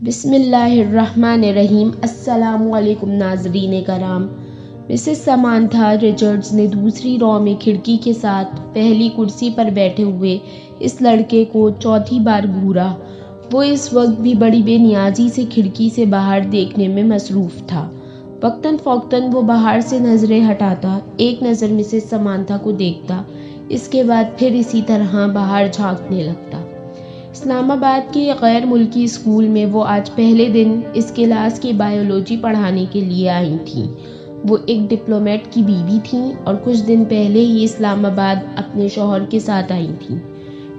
بسم اللہ الرحمن الرحیم۔ السلام علیکم ناظرین کرام۔ مسز سمانتھا رچرڈز نے دوسری رو میں کھڑکی کے ساتھ پہلی کرسی پر بیٹھے ہوئے اس لڑکے کو چوتھی بار گھورا۔ وہ اس وقت بھی بڑی بے نیازی سے کھڑکی سے باہر دیکھنے میں مصروف تھا۔ وقتاً فوقتاً وہ باہر سے نظریں ہٹاتا، ایک نظر مسز سمانتھا کو دیکھتا، اس کے بعد پھر اسی طرح باہر جھانکنے لگتا۔ اسلام آباد کے غیر ملکی اسکول میں وہ آج پہلے دن اس کلاس کی بائیولوجی پڑھانے کے لیے آئی تھیں۔ وہ ایک ڈپلومیٹ کی بیوی تھیں اور کچھ دن پہلے ہی اسلام آباد اپنے شوہر کے ساتھ آئی تھیں۔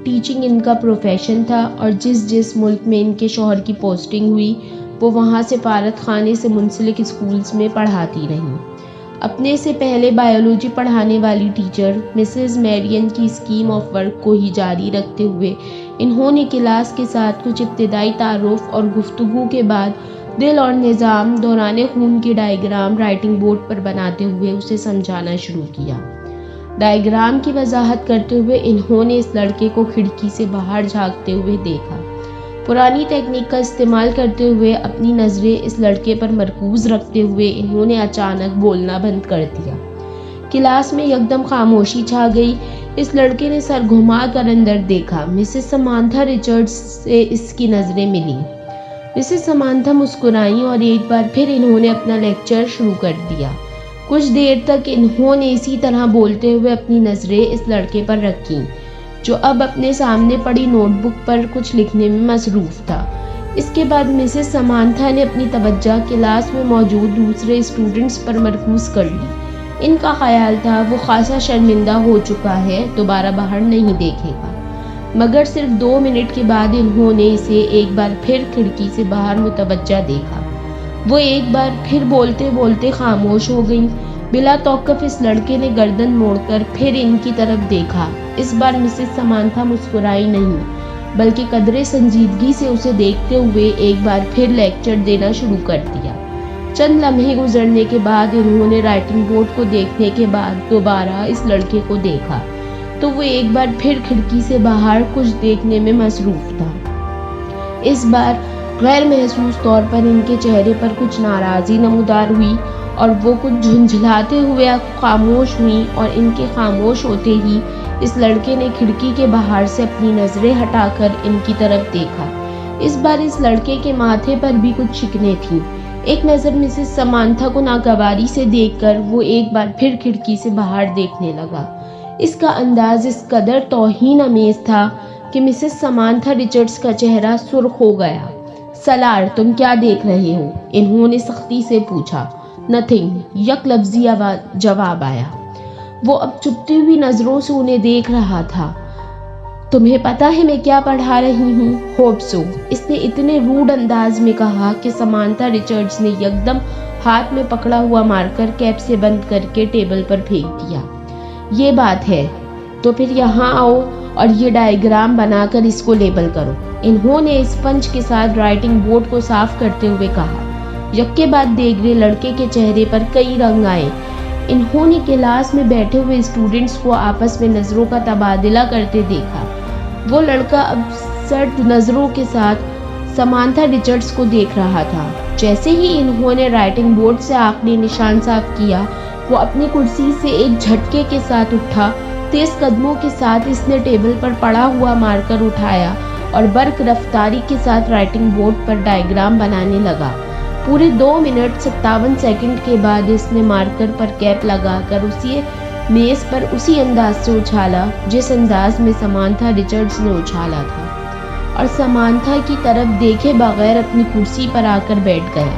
ٹیچنگ ان کا پروفیشن تھا اور جس ملک میں ان کے شوہر کی پوسٹنگ ہوئی وہ وہاں سفارت خانے سے منسلک اسکولز میں پڑھاتی رہیں۔ اپنے سے پہلے بائیولوجی پڑھانے والی ٹیچر مسز میرین کی اسکیم آف ورک کو ہی جاری رکھتے ہوئے انہوں نے کلاس کے ساتھ کچھ ابتدائی تعارف اور گفتگو کے بعد دل اور نظام دوران خون کی ڈائیگرام رائٹنگ بورڈ پر بناتے ہوئے اسے سمجھانا شروع کیا۔ ڈائیگرام کی وضاحت کرتے ہوئے انہوں نے اس لڑکے کو کھڑکی سے باہر جھانکتے ہوئے دیکھا۔ پرانی تکنیک کا استعمال کرتے ہوئے اپنی نظریں اس لڑکے پر مرکوز رکھتے ہوئے انہوں نے اچانک بولنا بند کر دیا۔ کلاس میں یکدم خاموشی چھا گئی۔ اس لڑکے نے سر گھما کر اندر دیکھا۔ مسز سمانتھا رچرڈز سے اس کی نظریں ملیں۔ مسز سمانتھا مسکرائیں اور ایک بار پھر انہوں نے اپنا لیکچر شروع کر دیا۔ کچھ دیر تک انہوں نے اسی طرح بولتے ہوئے اپنی نظریں اس لڑکے پر رکھیں جو اب اپنے سامنے پڑی نوٹ بک پر کچھ لکھنے میں مصروف تھا۔ اس کے بعد مسز سمانتھا نے اپنی توجہ کلاس میں موجود دوسرے اسٹوڈنٹس پر مرکوز کر لی۔ ان کا خیال تھا وہ خاصا شرمندہ ہو چکا ہے، دوبارہ باہر نہیں دیکھے گا، مگر صرف 2 منٹ کے بعد انہوں نے اسے ایک بار پھر کھڑکی سے باہر متوجہ دیکھا۔ وہ ایک بار پھر بولتے بولتے خاموش ہو گئیں۔ بلا توقف اس لڑکے نے گردن موڑ کر پھر ان کی طرف دیکھا۔ اس بار مسز سمانتھا مسکرائی نہیں بلکہ قدرے سنجیدگی سے اسے دیکھتے ہوئے ایک بار پھر لیکچر دینا شروع کر دیا۔ چند لمحے گزرنے کے بعد انہوں نے رائٹنگ بورڈ کو دیکھنے کے بعد دوبارہ اس لڑکے کو دیکھا تو وہ ایک بار پھر کھڑکی سے باہر کچھ دیکھنے میں مصروف تھا۔ اس بار غیر محسوس طور پر ان کے چہرے پر کچھ ناراضی نمودار ہوئی اور وہ کچھ جھنجھلاتے ہوئے خاموش ہوئیں اور ان کے خاموش ہوتے ہی اس لڑکے نے کھڑکی کے باہر سے اپنی نظریں ہٹا کر ان کی طرف دیکھا۔ اس بار اس لڑکے کے ماتھے پر بھی کچھ شکنیں تھیں۔ ایک نظر مسز سمانتھا کو ناگواری سے دیکھ کر وہ ایک بار پھر کھڑکی سے باہر دیکھنے لگا۔ اس کا انداز اس قدر توہین آمیز تھا کہ مسز سمانتھا رچرڈز کا چہرہ سرخ ہو گیا۔ سالار، تم کیا دیکھ رہے ہو؟ انہوں نے سختی سے پوچھا۔ نتھنگ، یک لفظی جواب آیا۔ وہ اب چپتی ہوئی نظروں سے انہیں دیکھ رہا تھا۔ تمہیں پتا ہے میں کیا پڑھا رہی ہوں؟ ہوپ سو، اس نے اتنے روڈ انداز میں کہا کہ سمانتھا رچرڈز نے یکدم ہاتھ میں پکڑا ہوا مارکر کیپ سے بند کر کے ٹیبل پر پھینک دیا۔ یہ بات ہے تو پھر یہاں آؤ اور یہ ڈائیگرام بنا کر اس کو لیبل کرو، انہوں نے اسپنج کے ساتھ رائٹنگ بورڈ کو صاف کرتے ہوئے کہا۔ یکے بعد دیگرے لڑکے کے چہرے پر کئی رنگ آئے۔ انہوں نے کلاس میں بیٹھے ہوئے اسٹوڈنٹس کو آپس میں نظروں کا تبادلہ کرتے دیکھا۔ وہ لڑکا اب سرد نظروں کے ساتھ سمانتھا رچرڈز کو دیکھ رہا تھا۔ جیسے ہی انہوں نے رائٹنگ بورڈ سے آخری نشان صاف کیا، وہ اپنی کرسی سے ایک جھٹکے کے ساتھ اٹھا۔ تیز قدموں کے ساتھ اس نے ٹیبل پر پڑا ہوا مارکر اٹھایا اور برق رفتاری کے ساتھ رائٹنگ بورڈ پر ڈائیگرام بنانے لگا۔ پورے 2 منٹ 57 سیکنڈ کے بعد اس نے مارکر پر کیپ لگا کر اسے میز پر اسی انداز سے اچھالا جس انداز میں سمانتھا رچرڈز نے اچھالا تھا، اور سمانتھا کی طرف دیکھے بغیر اپنی کرسی پر آ کر بیٹھ گیا۔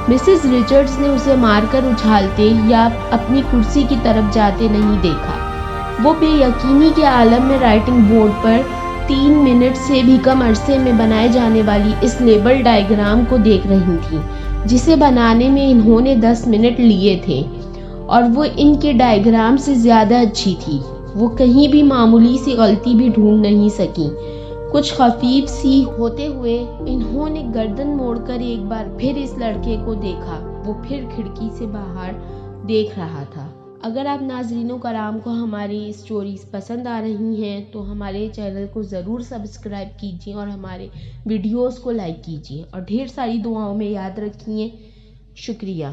مسز رچرڈز نے اسے مارکر اچھالتے یا اپنی کرسی کی طرف جاتے نہیں دیکھا۔ وہ بے یقینی کے عالم میں رائٹنگ بورڈ پر 3 منٹ سے بھی کم عرصے میں بنائے جانے والی اس لیبل ڈائیگرام کو دیکھ رہی تھیں جسے بنانے میں انہوں نے 10 منٹ لیے تھے، اور وہ ان کے ڈائیگرام سے زیادہ اچھی تھی۔ وہ کہیں بھی معمولی سی غلطی بھی ڈھونڈ نہیں سکیں۔ کچھ خفیف سی ہوتے ہوئے انہوں نے گردن موڑ کر ایک بار پھر اس لڑکے کو دیکھا۔ وہ پھر کھڑکی سے باہر دیکھ رہا تھا۔ اگر آپ ناظرین و کرام کو ہماری اسٹوریز پسند آ رہی ہیں تو ہمارے چینل کو ضرور سبسکرائب کیجیے اور ہمارے ویڈیوز کو لائک کیجیے اور ڈھیر ساری دعاؤں میں یاد رکھیے۔ شکریہ۔